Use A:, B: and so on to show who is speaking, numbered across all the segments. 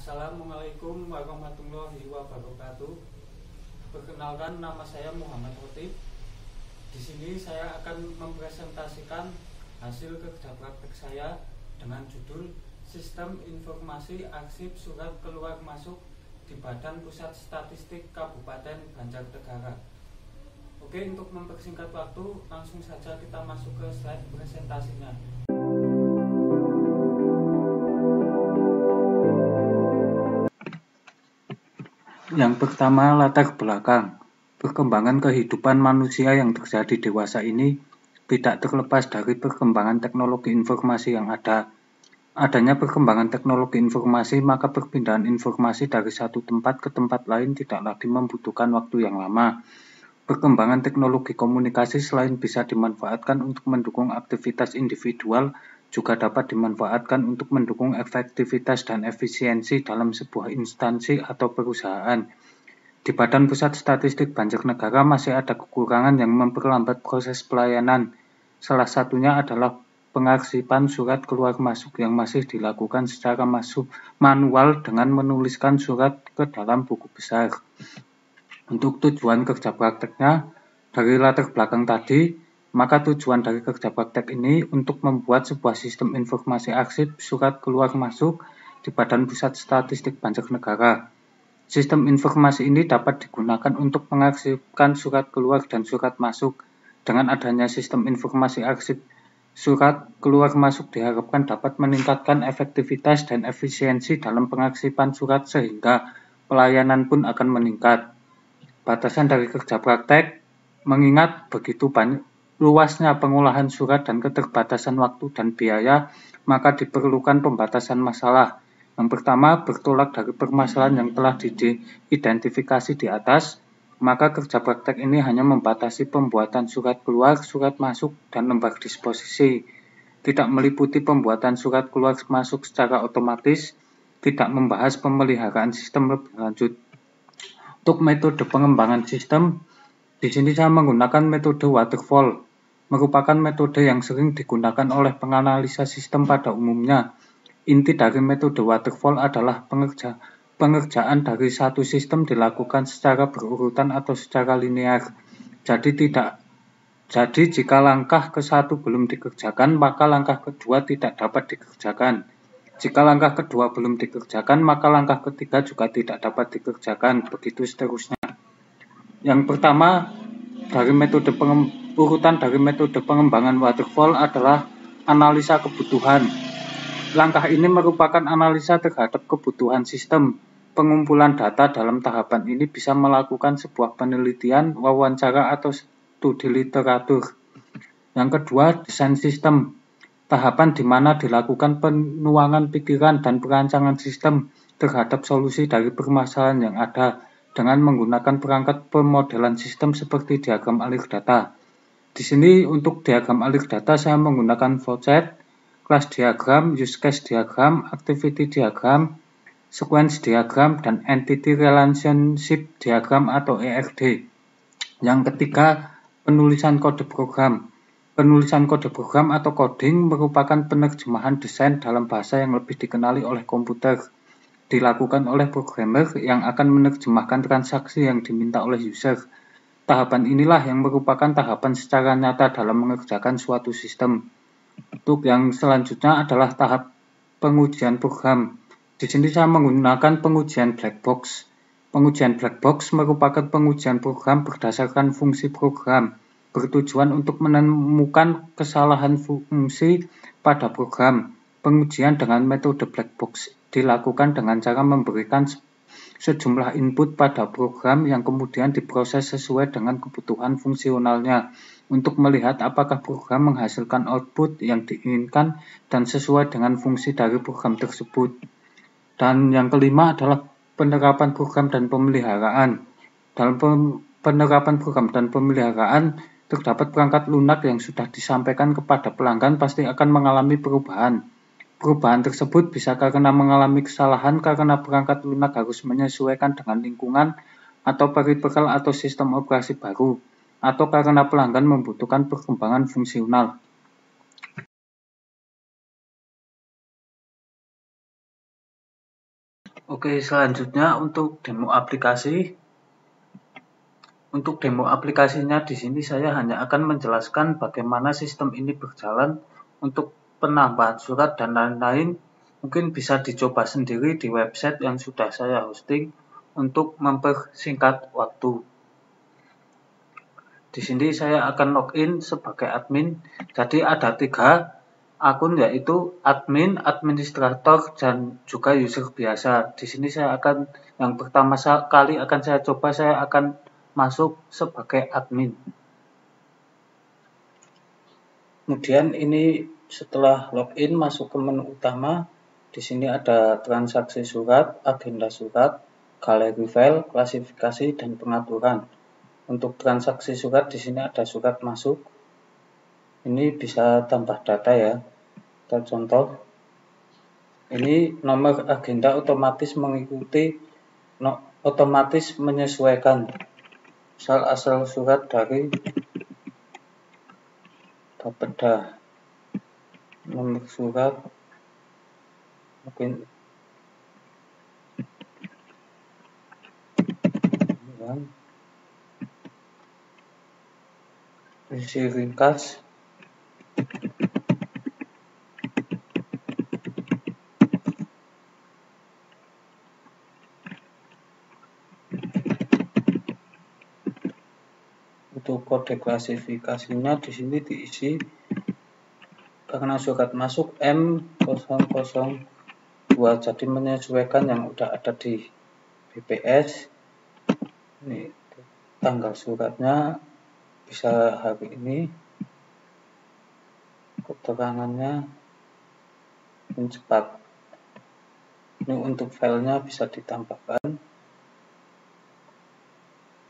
A: Assalamualaikum warahmatullahi wabarakatuh. Perkenalkan, nama saya Muhammad Hotib. Di sini saya akan mempresentasikan hasil kerja praktek saya dengan judul Sistem Informasi Arsip Surat Keluar Masuk di Badan Pusat Statistik Kabupaten Banjarnegara. Oke, untuk mempersingkat waktu, langsung saja kita masuk ke slide presentasinya. Yang pertama, latar belakang. Perkembangan kehidupan manusia yang terjadi dewasa ini tidak terlepas dari perkembangan teknologi informasi yang ada. Adanya perkembangan teknologi informasi, maka perpindahan informasi dari satu tempat ke tempat lain tidak lagi membutuhkan waktu yang lama. Perkembangan teknologi komunikasi selain bisa dimanfaatkan untuk mendukung aktivitas individual, juga dapat dimanfaatkan untuk mendukung efektivitas dan efisiensi dalam sebuah instansi atau perusahaan. Di Badan Pusat Statistik Banjarnegara masih ada kekurangan yang memperlambat proses pelayanan. Salah satunya adalah pengarsipan surat keluar masuk yang masih dilakukan secara manual dengan menuliskan surat ke dalam buku besar. Untuk tujuan kerja prakteknya, dari latar belakang tadi, maka tujuan dari kerja praktek ini untuk membuat sebuah sistem informasi arsip surat keluar masuk di Badan Pusat Statistik Banjarnegara. Sistem informasi ini dapat digunakan untuk mengarsipkan surat keluar dan surat masuk. Dengan adanya sistem informasi arsip surat keluar masuk diharapkan dapat meningkatkan efektivitas dan efisiensi dalam pengarsipan surat sehingga pelayanan pun akan meningkat. Batasan dari kerja praktek, mengingat begitu banyak luasnya pengolahan surat dan keterbatasan waktu dan biaya, maka diperlukan pembatasan masalah. Yang pertama, bertolak dari permasalahan yang telah diidentifikasi di atas, maka kerja praktek ini hanya membatasi pembuatan surat keluar, surat masuk, dan lembar disposisi. Tidak meliputi pembuatan surat keluar masuk secara otomatis, tidak membahas pemeliharaan sistem lebih lanjut. Untuk metode pengembangan sistem, di sini saya menggunakan metode waterfall, merupakan metode yang sering digunakan oleh penganalisa sistem pada umumnya. Inti dari metode waterfall adalah pengerjaan dari satu sistem dilakukan secara berurutan atau secara linear. Jadi jika langkah ke-1 belum dikerjakan, maka langkah kedua tidak dapat dikerjakan. Jika langkah kedua belum dikerjakan, maka langkah ketiga juga tidak dapat dikerjakan, begitu seterusnya. Yang pertama, urutan dari metode pengembangan waterfall adalah analisa kebutuhan. Langkah ini merupakan analisa terhadap kebutuhan sistem. Pengumpulan data dalam tahapan ini bisa melakukan sebuah penelitian, wawancara, atau studi literatur. Yang kedua, desain sistem. Tahapan di mana dilakukan penuangan pikiran dan perancangan sistem terhadap solusi dari permasalahan yang ada dengan menggunakan perangkat pemodelan sistem seperti diagram alir data. Di sini untuk diagram alir data saya menggunakan flowchart, class diagram, use case diagram, activity diagram, sequence diagram, dan entity relationship diagram atau ERD. Yang ketiga, penulisan kode program. Penulisan kode program atau coding merupakan penerjemahan desain dalam bahasa yang lebih dikenali oleh komputer. Dilakukan oleh programmer yang akan menerjemahkan transaksi yang diminta oleh user. Tahapan inilah yang merupakan tahapan secara nyata dalam mengerjakan suatu sistem. Untuk yang selanjutnya adalah tahap pengujian program. Di sini saya menggunakan pengujian black box. Pengujian black box merupakan pengujian program berdasarkan fungsi program, bertujuan untuk menemukan kesalahan fungsi pada program. Pengujian dengan metode black box dilakukan dengan cara memberikan sejumlah input pada program yang kemudian diproses sesuai dengan kebutuhan fungsionalnya untuk melihat apakah program menghasilkan output yang diinginkan dan sesuai dengan fungsi dari program tersebut. Dan yang kelima adalah penerapan program dan pemeliharaan. Dalam penerapan program dan pemeliharaan, terdapat perangkat lunak yang sudah disampaikan kepada pelanggan pasti akan mengalami perubahan. Perubahan tersebut bisa karena mengalami kesalahan karena perangkat lunak harus menyesuaikan dengan lingkungan atau peripheral atau sistem operasi baru, atau karena pelanggan membutuhkan perkembangan fungsional. Oke, selanjutnya untuk demo aplikasi. Untuk demo aplikasinya di sini saya hanya akan menjelaskan bagaimana sistem ini berjalan untuk penambahan surat dan lain-lain. Mungkin bisa dicoba sendiri di website yang sudah saya hosting untuk mempersingkat waktu. Di sini saya akan login sebagai admin. Jadi ada 3 akun, yaitu admin, administrator, dan juga user biasa. Di sini saya akan yang pertama kali akan saya coba, saya akan masuk sebagai admin. Kemudian ini setelah login masuk ke menu utama, di sini ada transaksi surat, agenda surat, galeri file, klasifikasi, dan pengaturan. Untuk transaksi surat di sini ada surat masuk. Ini bisa tambah data ya. Kita contoh. Ini nomor agenda otomatis mengikuti otomatis menyesuaikan asal surat dari Bapeda. Nomor surat mungkin isi ringkas untuk kode klasifikasinya di sini diisi karena surat masuk M002, jadi menyesuaikan yang udah ada di BPS. Ini tanggal suratnya bisa hari ini, keterangannya cepat. Ini untuk filenya bisa ditambahkan,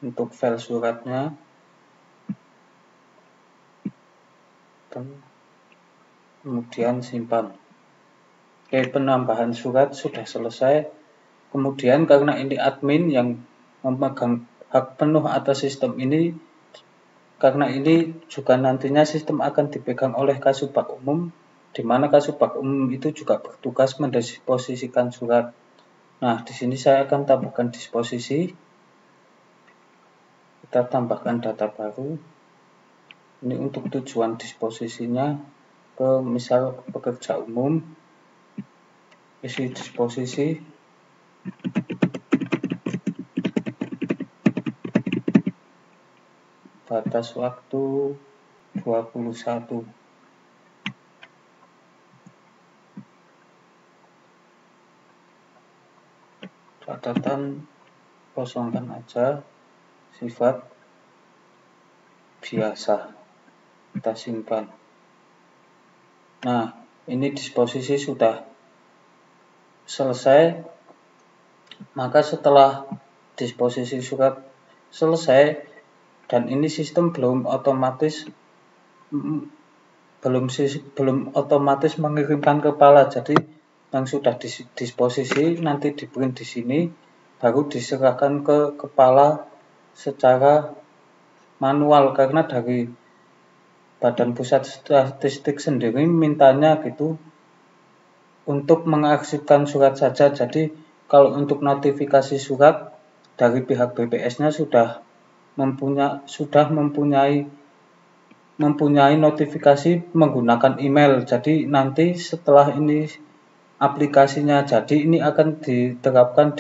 A: untuk file suratnya, kemudian simpan. Oke, penambahan surat sudah selesai. Kemudian karena ini admin yang memegang hak penuh atas sistem ini, karena ini juga nantinya sistem akan dipegang oleh Kasubag Umum, di mana Kasubag Umum itu juga bertugas mendisposisikan surat. Nah, di sini saya akan tambahkan disposisi. Kita tambahkan data baru. Ini untuk tujuan disposisinya ke misal pekerja umum. Isi disposisi. Batas waktu 21. Catatan kosongkan aja, sifat biasa, kita simpan. Nah, ini disposisi sudah selesai. Maka setelah disposisi surat selesai dan ini sistem belum otomatis mengirimkan kepala, jadi yang sudah disposisi nanti di print di sini, baru diserahkan ke kepala secara manual, karena dari Badan Pusat Statistik sendiri mintanya gitu untuk mengarsipkan surat saja. Jadi kalau untuk notifikasi surat dari pihak BPS-nya sudah mempunyai notifikasi menggunakan email. Jadi nanti setelah ini aplikasinya jadi, ini akan diterapkan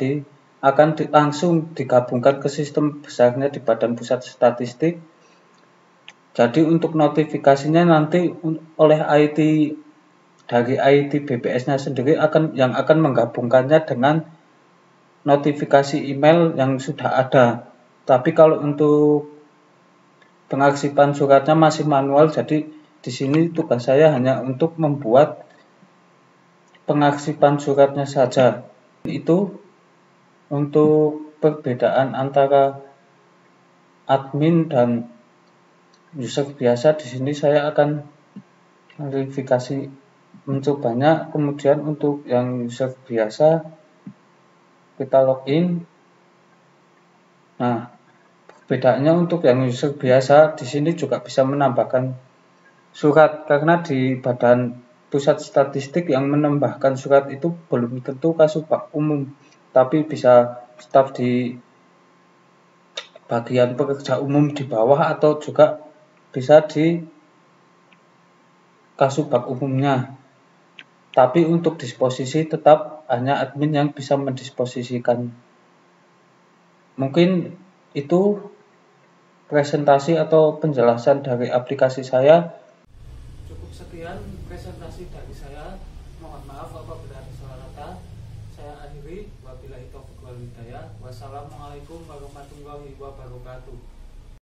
A: langsung digabungkan ke sistem besarnya di Badan Pusat Statistik. Jadi untuk notifikasinya nanti oleh IT dari IT BPS-nya sendiri yang akan menggabungkannya dengan notifikasi email yang sudah ada. Tapi kalau untuk pengarsipan suratnya masih manual, jadi di sini tugas saya hanya untuk membuat pengarsipan suratnya saja. Itu untuk perbedaan antara admin dan user biasa. Di sini saya akan verifikasi mencobanya. Kemudian untuk yang user biasa kita login. Nah, bedanya untuk yang user biasa di sini juga bisa menambahkan surat, karena di Badan Pusat Statistik yang menambahkan surat itu belum tentu Kasubag Umum. tapi bisa staf di bagian pekerja umum di bawah atau juga bisa di kasubag umumnya. Tapi untuk disposisi tetap hanya admin yang bisa mendisposisikan. Mungkin itu presentasi atau penjelasan dari aplikasi saya. Cukup sekian presentasi dari saya. Mohon maaf apabila ada salah kata. Saya akhiri. Wabillahi taufiq wal hidayah. Wassalamualaikum warahmatullahi wabarakatuh.